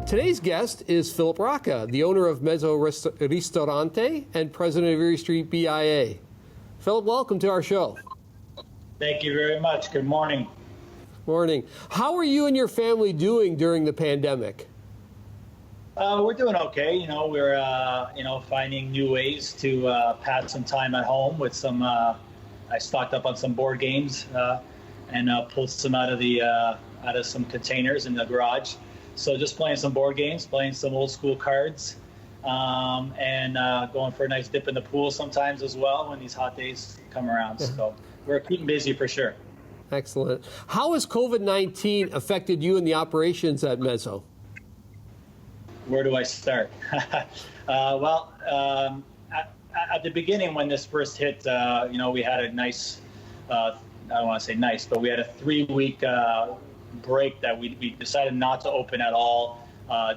Today's guest is Filip Rocca, the owner of Mezzo Ristorante and president of Erie Street BIA. Filip, welcome to our show. Thank you very much. Good morning. Morning. How are you and your family doing during the pandemic? We're doing okay. We're finding new ways to pass some time at home with some. I stocked up on some board games and pulled some out of some containers in the garage. So just playing some board games, playing some old school cards, and going for a nice dip in the pool sometimes as well when these hot days come around. So we're keeping busy for sure. Excellent. How has COVID-19 affected you and the operations at Mezzo? Where do I start? Well, at the beginning when this first hit, we had a nice, I don't want to say nice, but we had a 3-week break that we decided not to open at all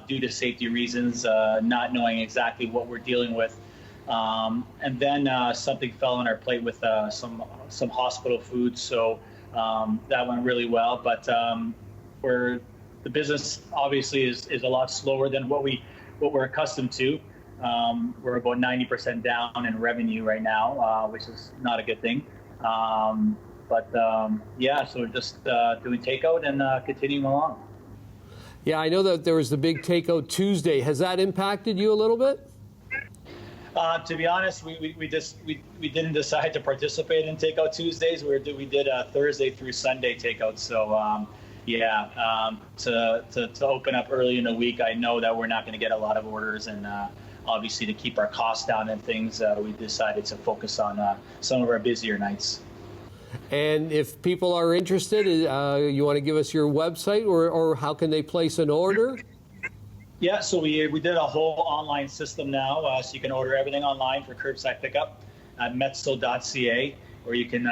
due to safety reasons, not knowing exactly what we're dealing with. And then something fell on our plate with some hospital food, so that went really well. But the business obviously is a lot slower than what we're accustomed to. We're about 90% down in revenue right now, which is not a good thing. So we're just doing takeout and continuing along. Yeah, I know that there was the big Takeout Tuesday. Has that impacted you a little bit? To be honest, we didn't decide to participate in Takeout Tuesdays. We did a Thursday through Sunday takeout. So to open up early in the week, I know that we're not going to get a lot of orders, and obviously to keep our costs down and things, we decided to focus on some of our busier nights. And if people are interested, you want to give us your website, or how can they place an order? Yeah, so we did a whole online system now, so you can order everything online for curbside pickup at mezzo.ca, or you can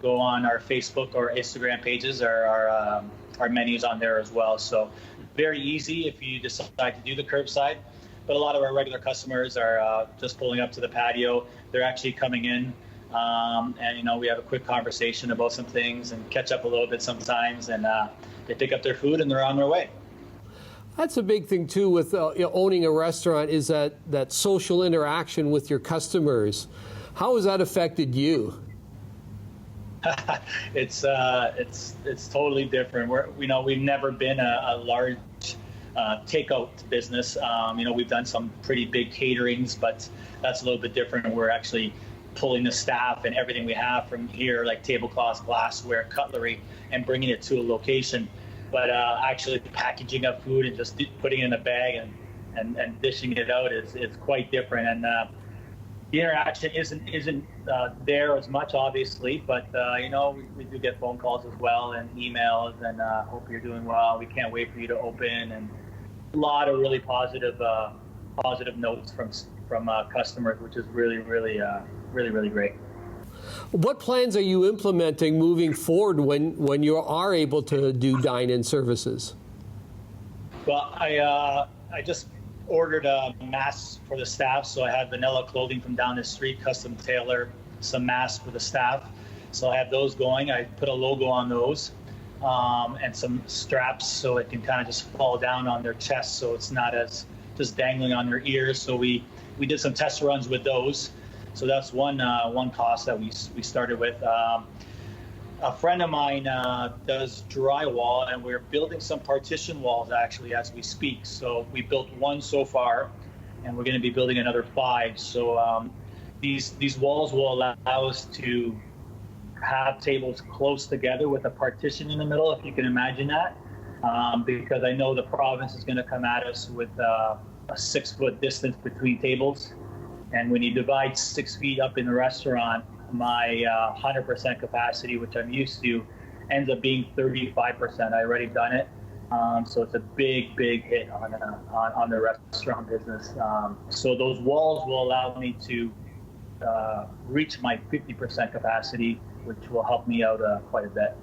go on our Facebook or Instagram pages, or our menus on there as well. So very easy if you decide to do the curbside. But a lot of our regular customers are just pulling up to the patio. They're actually coming in, and we have a quick conversation about some things and catch up a little bit sometimes, and they pick up their food and they're on their way. That's a big thing too with owning a restaurant, is that social interaction with your customers. How has that affected you? It's totally different. We've never been a large takeout business. We've done some pretty big caterings, but that's a little bit different. We're actually pulling the staff and everything we have from here, like tablecloths, glassware, cutlery, and bringing it to a location. But actually packaging up food and just putting it in a bag and dishing it out is quite different. And the interaction isn't there as much, obviously, but we do get phone calls as well and emails, and hope you're doing well. We can't wait for you to open, and a lot of really positive notes from customers, which is really great. What plans are you implementing moving forward when you are able to do dine-in services? Well, I just ordered masks for the staff, so I have vanilla clothing from down the street, custom tailor some masks for the staff. So I have those going. I put a logo on those and some straps so it can kind of just fall down on their chest, so it's not as just dangling on their ears. So we did some test runs with those. So that's one cost that we started with. A friend of mine does drywall, and we're building some partition walls actually as we speak. So we built one so far, and we're going to be building another 5. So these walls will allow us to have tables close together with a partition in the middle, if you can imagine that, because I know the province is going to come at us with a 6-foot distance between tables. And when you divide 6 feet up in the restaurant, my 100% capacity, which I'm used to, ends up being 35%. I already done it. So it's a big hit on the restaurant business. So those walls will allow me to reach my 50% capacity, which will help me out quite a bit.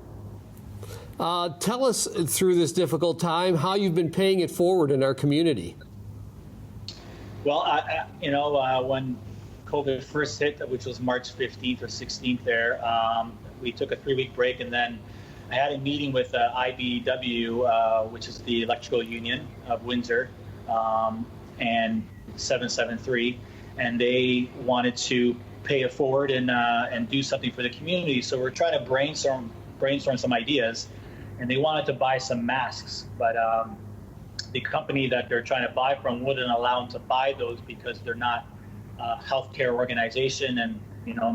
Tell us, through this difficult time, how you've been paying it forward in our community. Well, when COVID first hit, which was March 15th or 16th there, we took a 3-week break, and then I had a meeting with IBEW, which is the electrical union of Windsor, and 773, and they wanted to pay it forward and do something for the community. So we're trying to brainstorm some ideas, and they wanted to buy some masks, but the company that they're trying to buy from wouldn't allow them to buy those because they're not a healthcare organization, and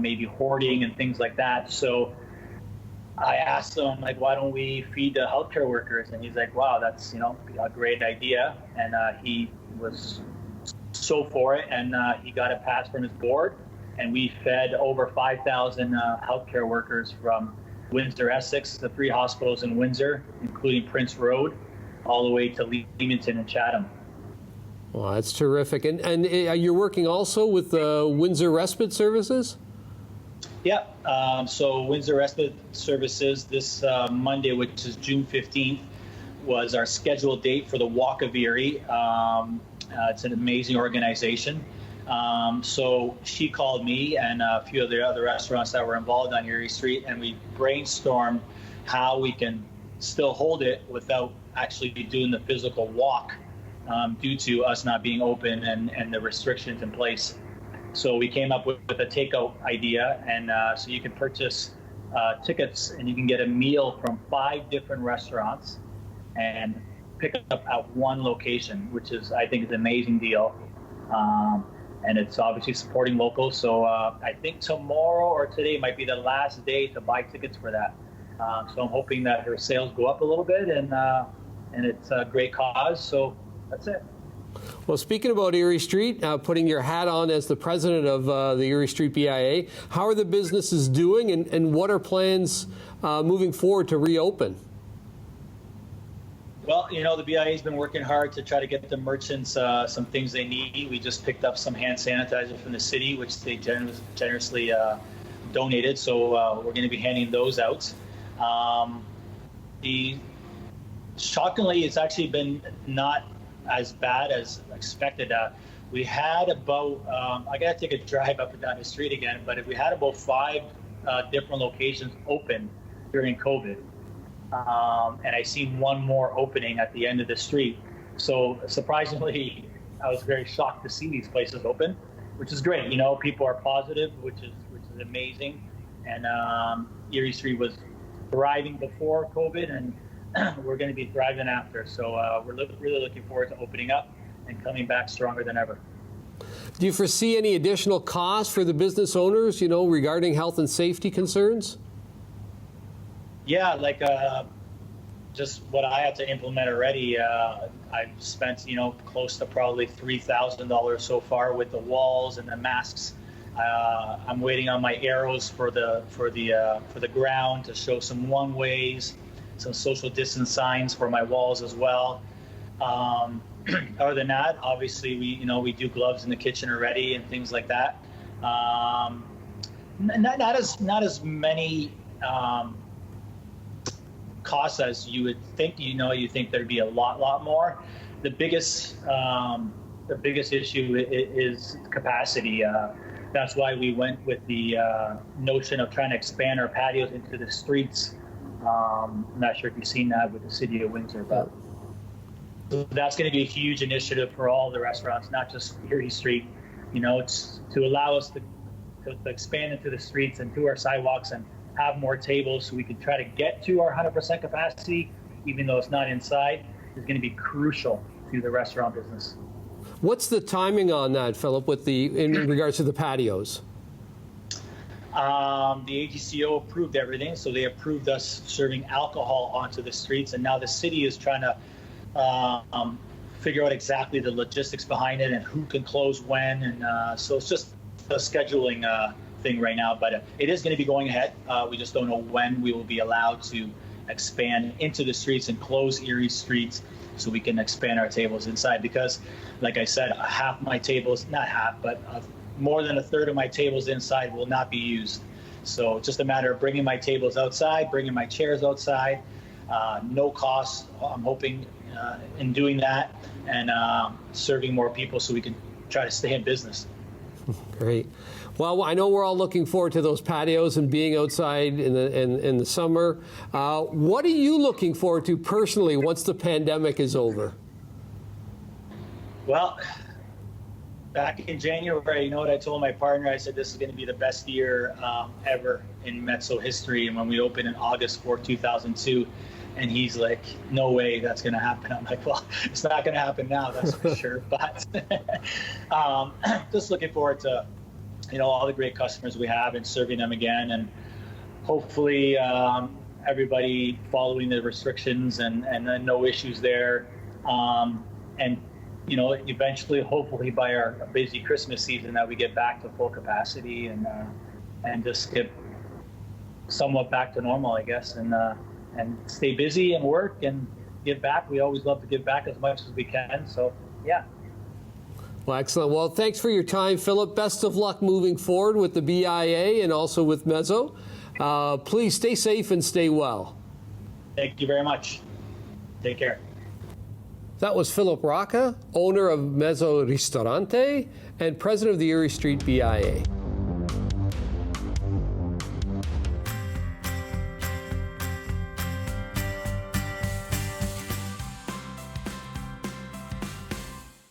maybe hoarding and things like that. So I asked him, like, why don't we feed the healthcare workers? And he's like, wow, that's a great idea. And he was so for it, and he got it passed from his board. And we fed over 5,000 healthcare workers from Windsor, Essex, the 3 hospitals in Windsor, including Prince Road, all the way to Leamington and Chatham. Well, that's terrific. And you're working also with Windsor Respite Services? Yeah. So Windsor Respite Services, this Monday, which is June 15th, was our scheduled date for the Walk of Erie. It's an amazing organization. So she called me and a few of the other restaurants that were involved on Erie Street, and we brainstormed how we can still hold it without actually doing the physical walk due to us not being open and the restrictions in place. So we came up with a takeout idea, and so you can purchase tickets and you can get a meal from 5 different restaurants and pick up at one location, which is, I think, is an amazing deal. And it's obviously supporting locals. So I think tomorrow or today might be the last day to buy tickets for that. So I'm hoping that her sales go up a little bit, and it's a great cause. So that's it. Well, speaking about Erie Street, putting your hat on as the president of the Erie Street BIA, how are the businesses doing, and what are plans moving forward to reopen? Well, the BIA has been working hard to try to get the merchants some things they need. We just picked up some hand sanitizer from the city, which they generously donated. So we're going to be handing those out. Shockingly, it's actually been not as bad as expected. We had about, I got to take a drive up and down the street again, but if we had about 5 different locations open during COVID. And I seen one more opening at the end of the street. So surprisingly, I was very shocked to see these places open, which is great. People are positive, which is amazing. And Erie Street was thriving before COVID, and we're going to be thriving after. So we're really looking forward to opening up and coming back stronger than ever. Do you foresee any additional costs for the business owners, regarding health and safety concerns? Yeah, like just what I had to implement already. I've spent, close to probably $3,000 so far with the walls and the masks. I'm waiting on my arrows for the ground to show some one ways, some social distance signs for my walls as well. Other than that, obviously we do gloves in the kitchen already and things like that. Not as many costs as you would think. You think there'd be a lot more. The biggest issue is capacity. That's why we went with the notion of trying to expand our patios into the streets. I'm not sure if you've seen that with the city of Windsor, but that's going to be a huge initiative for all the restaurants, not just Erie Street. It's to allow us to expand into the streets and to our sidewalks and have more tables so we can try to get to our 100% capacity, even though it's not inside, is going to be crucial to the restaurant business. What's the timing on that, Philip, in regards to the patios? The AGCO approved everything, so they approved us serving alcohol onto the streets, and now the city is trying to figure out exactly the logistics behind it and who can close when, and so it's just a scheduling thing right now, but it is going to be going ahead. We just don't know when we will be allowed to expand into the streets and close Erie streets so we can expand our tables inside, because like I said, half my tables, not half, but more than a third of my tables inside will not be used. So it's just a matter of bringing my tables outside, bringing my chairs outside, no cost. I'm hoping in doing that and serving more people so we can try to stay in business. Great. Well, I know we're all looking forward to those patios and being outside in the summer. What are you looking forward to personally once the pandemic is over? Well, back in January, you know what I told my partner? I said this is going to be the best year ever in Mezzo history. And when we opened in August 4, 2002, and he's like, no way that's going to happen. I'm like, well, it's not going to happen now, that's for sure. But just looking forward to, all the great customers we have and serving them again. And hopefully everybody following the restrictions and no issues there. And eventually, hopefully by our busy Christmas season, that we get back to full capacity and just get somewhat back to normal, I guess, and stay busy and work and give back. We always love to give back as much as we can. So, yeah. Well, excellent. Well, thanks for your time, Filip. Best of luck moving forward with the BIA and also with Mezzo. Please stay safe and stay well. Thank you very much. Take care. That was Filip Rocca, owner of Mezzo Ristorante and president of the Erie Street BIA.